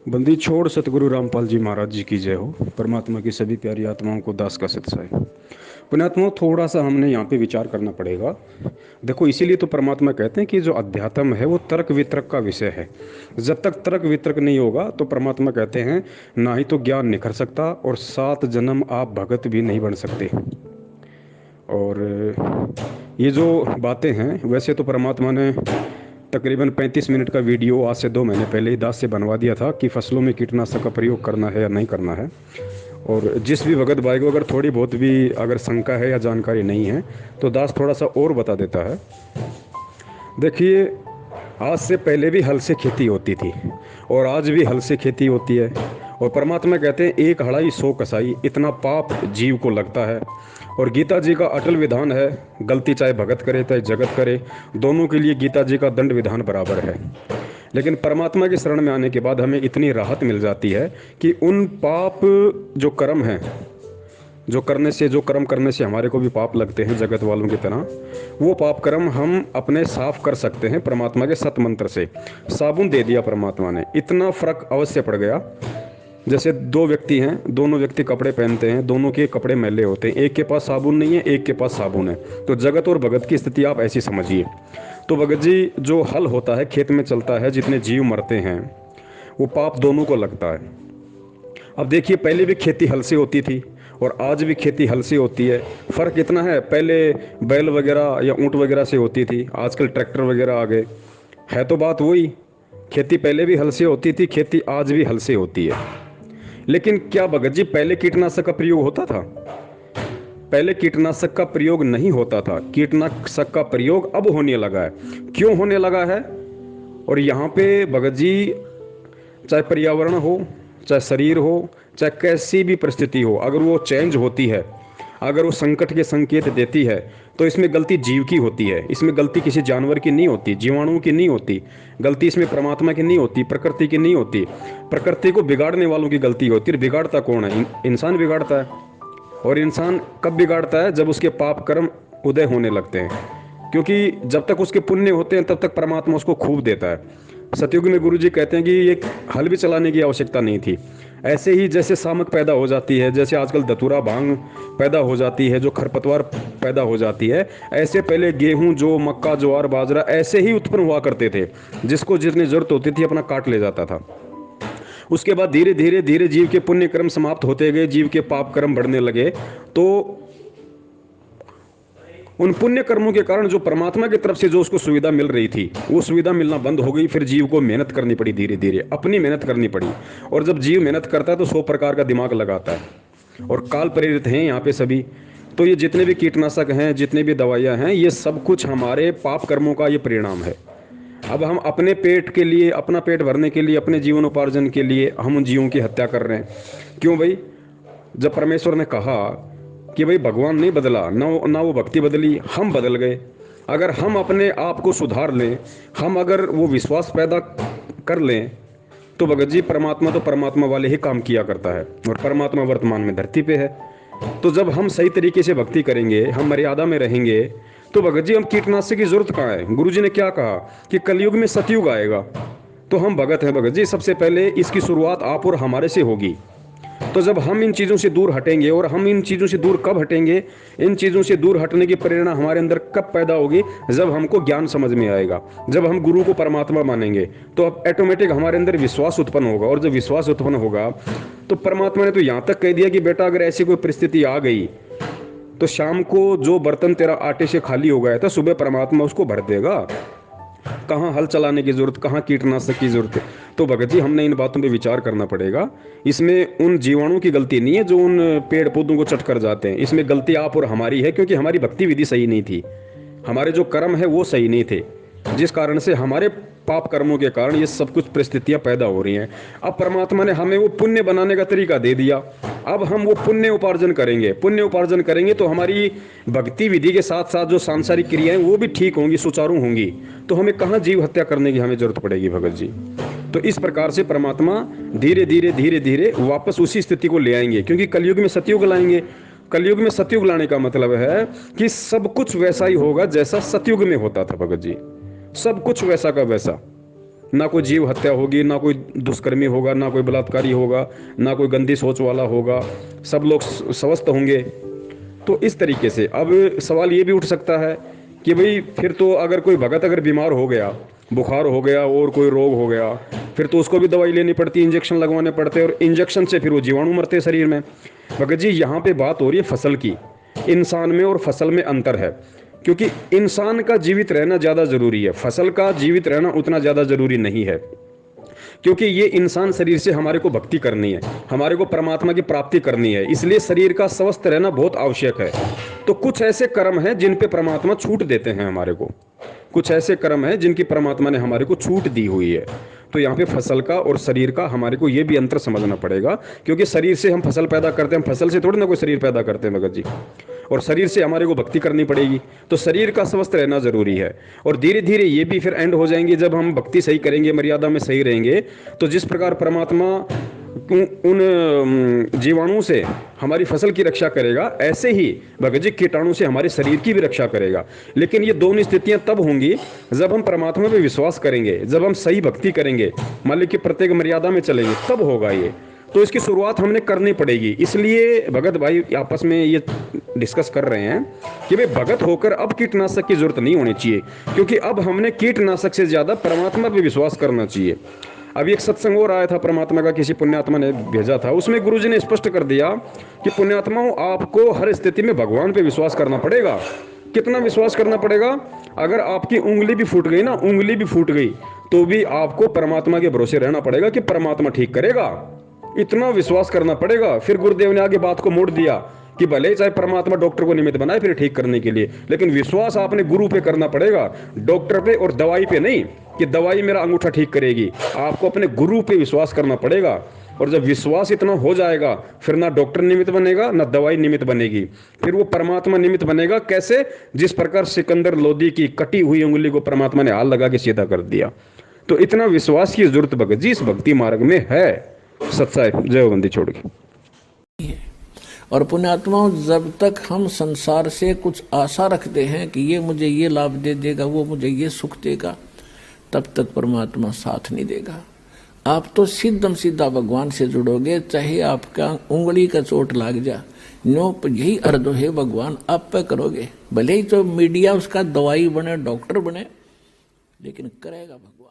बंदी छोड़ सतगुरु रामपाल जी महाराज जी की जय हो। परमात्मा की सभी प्यारी आत्माओं को दास का सत्साई। पुण्यात्माओं, थोड़ा सा हमने यहाँ पे विचार करना पड़ेगा। देखो, इसीलिए तो परमात्मा कहते हैं कि जो अध्यात्म है वो तर्क वितर्क का विषय है। जब तक तर्क वितर्क नहीं होगा तो परमात्मा कहते हैं ना ही तो ज्ञान निखर सकता और 7 जन्म आप भगत भी नहीं बन सकते। और ये जो बातें हैं, वैसे तो परमात्मा ने तकरीबन 35 मिनट का वीडियो आज से 2 महीने पहले ही दास से बनवा दिया था कि फसलों में कीटनाशक का प्रयोग करना है या नहीं करना है। और जिस भी भगत भाई को अगर थोड़ी बहुत भी अगर शंका है या जानकारी नहीं है तो दास थोड़ा सा और बता देता है। देखिए, आज से पहले भी हल से खेती होती थी और आज भी हल से खेती होती है। और परमात्मा कहते हैं एक हड़ाई 100 कसाई, इतना पाप जीव को लगता है। और गीता जी का अटल विधान है, गलती चाहे भगत करे चाहे जगत करे, दोनों के लिए गीता जी का दंड विधान बराबर है। लेकिन परमात्मा की शरण में आने के बाद हमें इतनी राहत मिल जाती है कि उन पाप जो कर्म हैं, जो कर्म करने से हमारे को भी पाप लगते हैं जगत वालों की तरह, वो पाप कर्म हम अपने साफ कर सकते हैं परमात्मा के सत मंत्र से। साबुन दे दिया परमात्मा ने, इतना फर्क अवश्य पड़ गया। जैसे 2 व्यक्ति हैं, दोनों व्यक्ति कपड़े पहनते हैं, दोनों के कपड़े मैले होते हैं, एक के पास साबुन नहीं है, एक के पास साबुन है। तो जगत और भगत की स्थिति आप ऐसी समझिए। तो भगत जी, जो हल होता है खेत में चलता है, जितने जीव मरते हैं वो पाप दोनों को लगता है। अब देखिए, पहले भी खेती हल से होती थी और आज भी खेती हल से होती है। फ़र्क इतना है, पहले बैल वगैरह या ऊँट वगैरह से होती थी, आजकल ट्रैक्टर वगैरह आ गए। है तो बात वही, खेती पहले भी हल से होती थी, खेती आज भी हल से होती है। लेकिन क्या भगत जी पहले कीटनाशक का प्रयोग होता था? पहले कीटनाशक का प्रयोग नहीं होता था। कीटनाशक का प्रयोग अब होने लगा है। क्यों होने लगा है? और यहाँ पे भगत जी, चाहे पर्यावरण हो, चाहे शरीर हो, चाहे कैसी भी परिस्थिति हो, अगर वो चेंज होती है, अगर वो संकट के संकेत देती है, तो इसमें गलती जीव की होती है, इसमें गलती किसी जानवर की नहीं होती, जीवाणुओं की नहीं होती। गलती इसमें परमात्मा की नहीं होती, प्रकृति की नहीं होती। प्रकृति को बिगाड़ने वालों की गलती होती है। बिगाड़ता कौन है? इंसान बिगाड़ता है। और इंसान कब बिगाड़ता है? जब उसके पाप कर्म उदय होने लगते हैं। क्योंकि जब तक उसके पुण्य होते हैं तब तक परमात्मा उसको खूब देता है। सतयुग में गुरु जी कहते हैं कि ये हल भी चलाने की आवश्यकता नहीं थी। ऐसे ही जैसे सामक पैदा हो जाती है, जैसे आजकल धतूरा भांग पैदा हो जाती है, जो खरपतवार पैदा हो जाती है, ऐसे पहले गेहूं, जो मक्का, ज्वार, बाजरा ऐसे ही उत्पन्न हुआ करते थे। जिसको जितनी जरूरत होती थी अपना काट ले जाता था। उसके बाद धीरे धीरे धीरे जीव के पुण्य कर्म समाप्त होते गए, जीव के पाप कर्म बढ़ने लगे। तो उन पुण्य कर्मों के कारण जो परमात्मा की तरफ से जो उसको सुविधा मिल रही थी, वो सुविधा मिलना बंद हो गई। फिर जीव को मेहनत करनी पड़ी, धीरे धीरे अपनी मेहनत करनी पड़ी। और जब जीव मेहनत करता है तो 100 प्रकार का दिमाग लगाता है। और काल प्रेरित हैं यहाँ पे सभी। तो ये जितने भी कीटनाशक हैं, जितने भी दवाइयाँ हैं, ये सब कुछ हमारे पाप कर्मों का ये परिणाम है। अब हम अपने पेट के लिए, अपना पेट भरने के लिए, अपने जीवन उपार्जन के लिए हम उन जीवों की हत्या कर रहे हैं। क्यों भाई? जब परमेश्वर ने कहा कि भाई भगवान नहीं बदला, ना वो भक्ति बदली, हम बदल गए। अगर हम अपने आप को सुधार लें, हम अगर वो विश्वास पैदा कर लें, तो भगत जी परमात्मा तो परमात्मा वाले ही काम किया करता है। और परमात्मा वर्तमान में धरती पे है। तो जब हम सही तरीके से भक्ति करेंगे, हम मर्यादा में रहेंगे, तो भगत जी हम कीटनाशक की जरूरत कहाँ है? गुरु जी ने क्या कहा कि कलयुग में सतयुग आएगा। तो हम भगत हैं भगत जी, सबसे पहले इसकी शुरुआत आप और हमारे से होगी। तो जब हम इन चीज़ों से दूर हटेंगे, और हम इन चीज़ों से दूर कब हटेंगे, इन चीज़ों से दूर हटने की प्रेरणा हमारे अंदर कब पैदा होगी? जब हमको ज्ञान समझ में आएगा, जब हम गुरु को परमात्मा मानेंगे, तो अब ऑटोमेटिक हमारे अंदर विश्वास उत्पन्न होगा। और जब विश्वास उत्पन्न होगा तो परमात्मा ने तो यहाँ तक कह दिया कि बेटा, अगर ऐसी कोई परिस्थिति आ गई तो शाम को जो बर्तन तेरा आटे से खाली हो गया था, सुबह परमात्मा उसको भर देगा। कहाँ हल चलाने की जरूरत, कहाँ कीटनाशक की जरूरत है? तो भगत जी, हमने इन बातों पे विचार करना पड़ेगा। इसमें उन जीवाणुओं की गलती नहीं है जो उन पेड़ पौधों को चट कर जाते हैं। इसमें गलती आप और हमारी है, क्योंकि हमारी भक्ति विधि सही नहीं थी, हमारे जो कर्म है वो सही नहीं थे, जिस कारण से हमारे पाप कर्मों के कारण ये सब कुछ परिस्थितियां पैदा हो रही हैं। अब परमात्मा ने हमें वो पुण्य बनाने का तरीका दे दिया। अब हम वो पुण्य उपार्जन करेंगे। पुण्य उपार्जन करेंगे तो हमारी भक्ति विधि के साथ साथ जो सांसारिक क्रियाएं वो भी ठीक होंगी, सुचारू होंगी। तो हमें कहाँ जीव हत्या करने की हमें जरूरत पड़ेगी भगत जी? तो इस प्रकार से परमात्मा धीरे धीरे धीरे धीरे वापस उसी स्थिति को ले आएंगे, क्योंकि कलयुग में सतयुग लाएंगे। कलयुग में सतयुग लाने का मतलब है कि सब कुछ वैसा ही होगा जैसा सतयुग में होता था भगत जी। सब कुछ वैसा का वैसा। ना कोई जीव हत्या होगी, ना कोई दुष्कर्मी होगा, ना कोई बलात्कारी होगा, ना कोई गंदी सोच वाला होगा, सब लोग स्वस्थ होंगे। तो इस तरीके से अब सवाल ये भी उठ सकता है कि भाई फिर तो अगर कोई भगत अगर बीमार हो गया, बुखार हो गया और कोई रोग हो गया, फिर तो उसको भी दवाई लेनी पड़ती, इंजेक्शन लगवाने पड़ते, और इंजेक्शन से फिर वो जीवाणु मरते शरीर में। भगत जी यहाँ पे बात हो रही है फसल की। इंसान में और फसल में अंतर है, क्योंकि इंसान का जीवित रहना ज़्यादा ज़रूरी है, फसल का जीवित रहना उतना ज़्यादा ज़रूरी नहीं है। क्योंकि ये इंसान शरीर से हमारे को भक्ति करनी है, हमारे को परमात्मा की प्राप्ति करनी है, इसलिए शरीर का स्वस्थ रहना बहुत आवश्यक है। तो कुछ ऐसे कर्म हैं जिन पे परमात्मा छूट देते हैं हमारे को, कुछ ऐसे कर्म हैं जिनकी परमात्मा ने हमारे को छूट दी हुई है। तो यहाँ पे फसल का और शरीर का हमारे को ये भी अंतर समझना पड़ेगा, क्योंकि शरीर से हम फसल पैदा करते हैं, हम फसल से थोड़ी ना कोई शरीर पैदा करते हैं भगत जी, और शरीर से हमारे को भक्ति करनी पड़ेगी। तो शरीर का स्वस्थ रहना जरूरी है, और धीरे धीरे ये भी फिर एंड हो जाएंगे जब हम भक्ति सही करेंगे, मर्यादा में सही रहेंगे। तो जिस प्रकार परमात्मा उन जीवाणुओं से हमारी फसल की रक्षा करेगा, ऐसे ही भगत जी कीटाणु से हमारे शरीर की भी रक्षा करेगा। लेकिन ये दोनों स्थितियां तब होंगी जब हम परमात्मा पे विश्वास करेंगे, जब हम सही भक्ति करेंगे, मान लीजिए कि प्रत्येक मर्यादा में चलेंगे, तब होगा ये। तो इसकी शुरुआत हमने करनी पड़ेगी। इसलिए भगत भाई आपस में ये डिस्कस कर रहे हैं कि भाई भगत होकर अब कीटनाशक की जरूरत नहीं होनी चाहिए, क्योंकि अब हमने कीटनाशक से ज्यादा परमात्मा पे विश्वास करना चाहिए। अभी एक सत्संग हो रहा था परमात्मा का, किसी पुण्यात्मा ने भेजा था, उसमें गुरुजी ने स्पष्ट कर दिया कि पुण्यात्माओं, आपको हर स्थिति में भगवान पे विश्वास करना पड़ेगा। कितना विश्वास करना पड़ेगा? अगर आपकी उंगली भी फूट गई ना, उंगली भी फूट गई, तो भी आपको परमात्मा के भरोसे रहना पड़ेगा कि परमात्मा ठीक करेगा। इतना विश्वास करना पड़ेगा। फिर गुरुदेव ने आगे बात को मोड़ दिया कि भले ही चाहे परमात्मा डॉक्टर को निमित्त बनाए फिर ठीक करने के लिए, लेकिन विश्वास आपने गुरु पे करना पड़ेगा, डॉक्टर पे और दवाई पे नहीं कि दवाई मेरा अंगूठा ठीक करेगी। आपको अपने गुरु पे विश्वास करना पड़ेगा। और जब विश्वास इतना हो जाएगा, फिर ना डॉक्टर निमित्त बनेगा, ना दवाई निमित्त बनेगी, फिर वो परमात्मा निमित्त बनेगा। कैसे? जिस प्रकार सिकंदर लोदी की कटी हुई उंगली को परमात्मा ने हाथ लगा के सीधा कर दिया। तो इतना विश्वास की जरूरत भगत जी इस भक्ति मार्ग में है। सच्चाई जय बंदी छोड़ के। और पुण्यात्माओं, जब तक हम संसार से कुछ आशा रखते हैं कि ये मुझे ये लाभ दे देगा, वो मुझे ये सुख देगा, तब तक परमात्मा साथ नहीं देगा। आप तो सीधम सीधा भगवान से जुड़ोगे, चाहे आपका उंगली का चोट लाग जा, नो यही अर्ज है भगवान आप पे करोगे। भले ही तो मीडिया उसका दवाई बने, डॉक्टर बने, लेकिन करेगा भगवान।